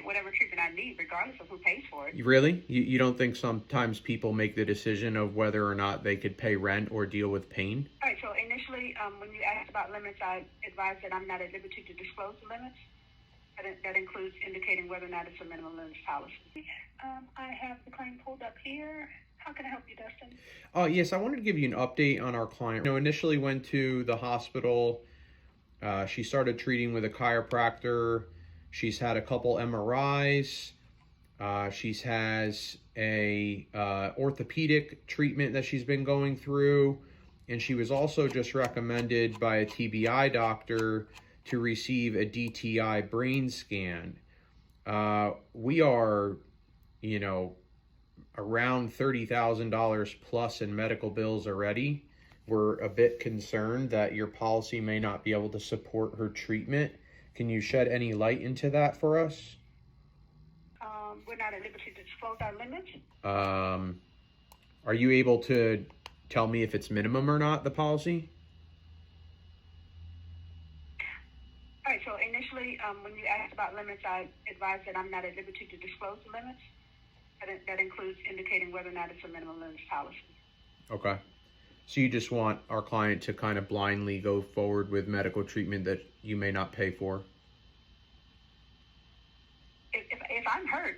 whatever treatment I need, regardless of who pays for it. Really? You don't think sometimes people make the decision of whether or not they could pay rent or deal with pain? All right, so initially, when you asked about limits, I advised that I'm not at liberty to disclose the limits. That includes indicating whether or not it's a minimum limits policy. I have the claim pulled up here. How can I help you, Dustin? Yes, I wanted to give you an update on our client. Initially went to the hospital. She started treating with a chiropractor. She's had a couple MRIs. She has a orthopedic treatment that she's been going through. And she was also just recommended by a TBI doctor to receive a DTI brain scan. We are, around $30,000 plus in medical bills already. We're a bit concerned that your policy may not be able to support her treatment. Can you shed any light into that for us? We're not at liberty to disclose our limits. Are you able to tell me if it's minimum or not, the policy? All right, so initially, when you asked about limits, I advised that I'm not at liberty to disclose the limits. That includes indicating whether or not it's a minimum limits policy. Okay. So you just want our client to kind of blindly go forward with medical treatment that you may not pay for? If I'm hurt,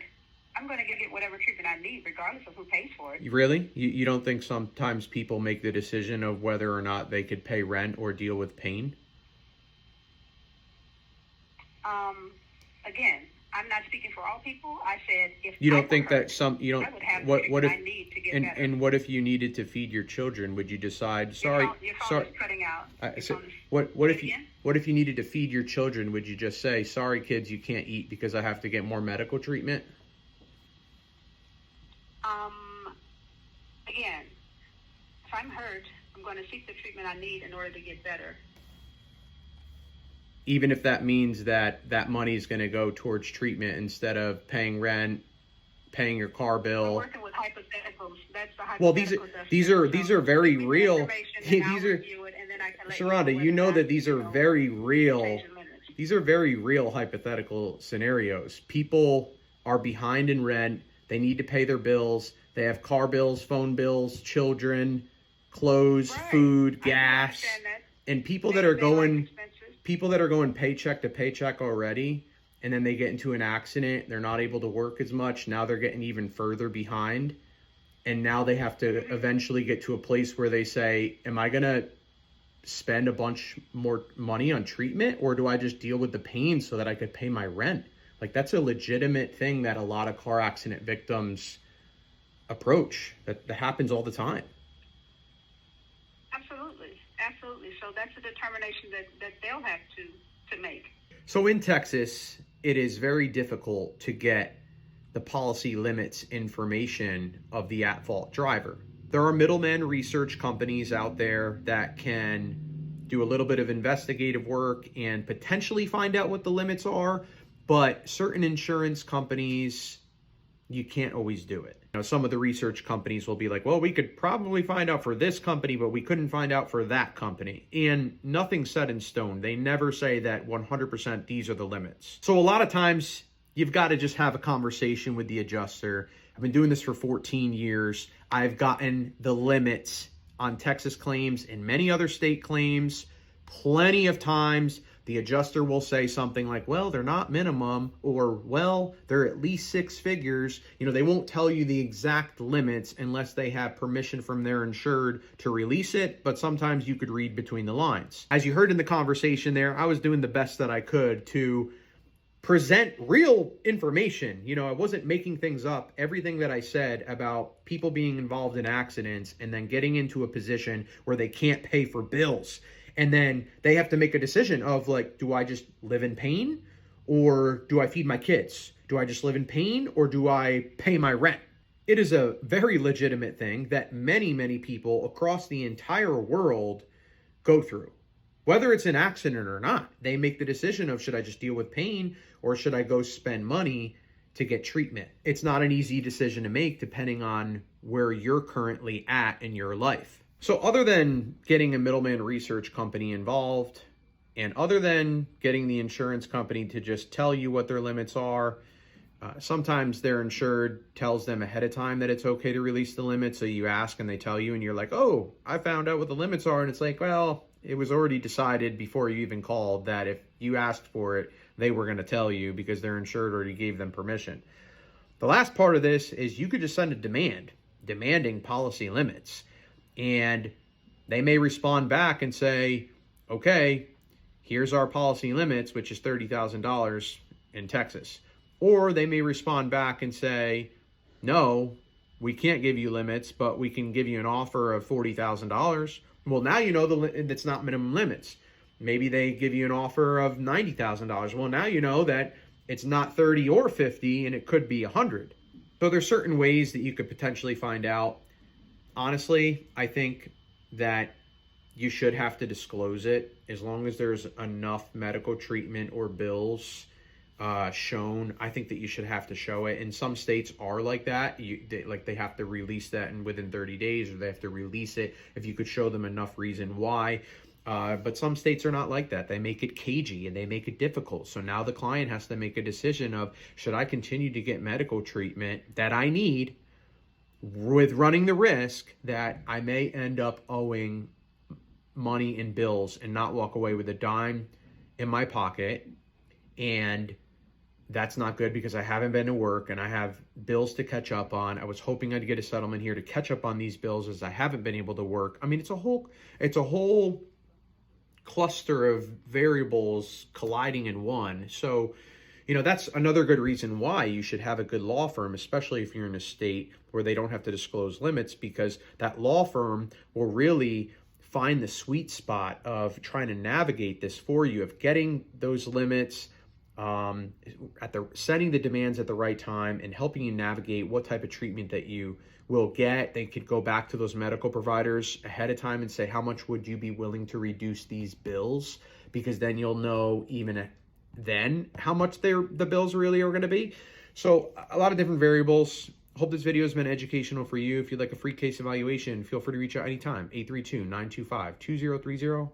I'm going to get whatever treatment I need, regardless of who pays for it. Really? You don't think sometimes people make the decision of whether or not they could pay rent or deal with pain? Again, I'm not speaking for all people. I said if you don't I think hurt, that some you don't I would have what if I need to get and better. and what if you needed to feed your children? Would you decide sorry Your phone sorry is cutting out. what if you needed to feed your children? Would you just say sorry kids, you can't eat because I have to get more medical treatment? Again, if I'm hurt, I'm going to seek the treatment I need in order to get better. Even if that means that money is going to go towards treatment instead of paying rent, paying your car bill. We're working with hypotheticals. That's the hypothetical. Well, these are very real. These are, Sharonda, you know that these are very real. These are very real hypothetical scenarios. People are behind in rent. They need to pay their bills. They have car bills, phone bills, children, clothes, food, gas, and people that are going paycheck to paycheck already, and then they get into an accident, they're not able to work as much, now they're getting even further behind, and now they have to eventually get to a place where they say, am I going to spend a bunch more money on treatment, or do I just deal with the pain so that I could pay my rent? Like, that's a legitimate thing that a lot of car accident victims approach. That happens all the time. Absolutely. So that's a determination that they'll have to make. So in Texas, it is very difficult to get the policy limits information of the at-fault driver. There are middleman research companies out there that can do a little bit of investigative work and potentially find out what the limits are, but certain insurance companies, you can't always do it. Some of the research companies will be like, well, we could probably find out for this company, but we couldn't find out for that company. And nothing's set in stone. They never say that 100% these are the limits. So a lot of times you've got to just have a conversation with the adjuster. I've been doing this for 14 years. I've gotten the limits on Texas claims and many other state claims plenty of times. The adjuster will say something like, well, they're not minimum, or, well, they're at least six figures. They won't tell you the exact limits unless they have permission from their insured to release it, but sometimes you could read between the lines. As you heard in the conversation there, I was doing the best that I could to present real information. I wasn't making things up. Everything that I said about people being involved in accidents and then getting into a position where they can't pay for bills. And then they have to make a decision of, like, do I just live in pain or do I feed my kids? Do I just live in pain or do I pay my rent? It is a very legitimate thing that many, many people across the entire world go through. Whether it's an accident or not, they make the decision of, should I just deal with pain or should I go spend money to get treatment? It's not an easy decision to make depending on where you're currently at in your life. So other than getting a middleman research company involved, and other than getting the insurance company to just tell you what their limits are, Sometimes their insured tells them ahead of time that it's okay to release the limit. So you ask and they tell you and you're like, oh, I found out what the limits are. And it's like, well, it was already decided before you even called that if you asked for it, they were going to tell you because their insured already gave them permission. The last part of this is you could just send a demanding policy limits. And they may respond back and say, okay, here's our policy limits, which is $30,000 in Texas. Or they may respond back and say, no, we can't give you limits, but we can give you an offer of $40,000. Well, now you know that's not minimum limits. Maybe they give you an offer of $90,000. Well, now you know that it's not 30 or 50 and it could be 100. So there's certain ways that you could potentially find out. Honestly, I think that you should have to disclose it as long as there's enough medical treatment or bills shown. I think that you should have to show it. And some states are like that. They have to release that within 30 days, or they have to release it if you could show them enough reason why. But some states are not like that. They make it cagey and they make it difficult. So now the client has to make a decision of, should I continue to get medical treatment that I need with running the risk that I may end up owing money in bills and not walk away with a dime in my pocket? And that's not good because I haven't been to work and I have bills to catch up on. I was hoping I'd get a settlement here to catch up on these bills as I haven't been able to work. I mean, it's a whole cluster of variables colliding in one. So, that's another good reason why you should have a good law firm, especially if you're in a state where they don't have to disclose limits, because that law firm will really find the sweet spot of trying to navigate this for you, of getting those limits, setting the demands at the right time and helping you navigate what type of treatment that you will get. They could go back to those medical providers ahead of time and say, how much would you be willing to reduce these bills? Because then you'll know even then how much the bills really are going to be. So a lot of different variables. Hope this video has been educational for you. If you'd like a free case evaluation, feel free to reach out anytime. 832-925-2030.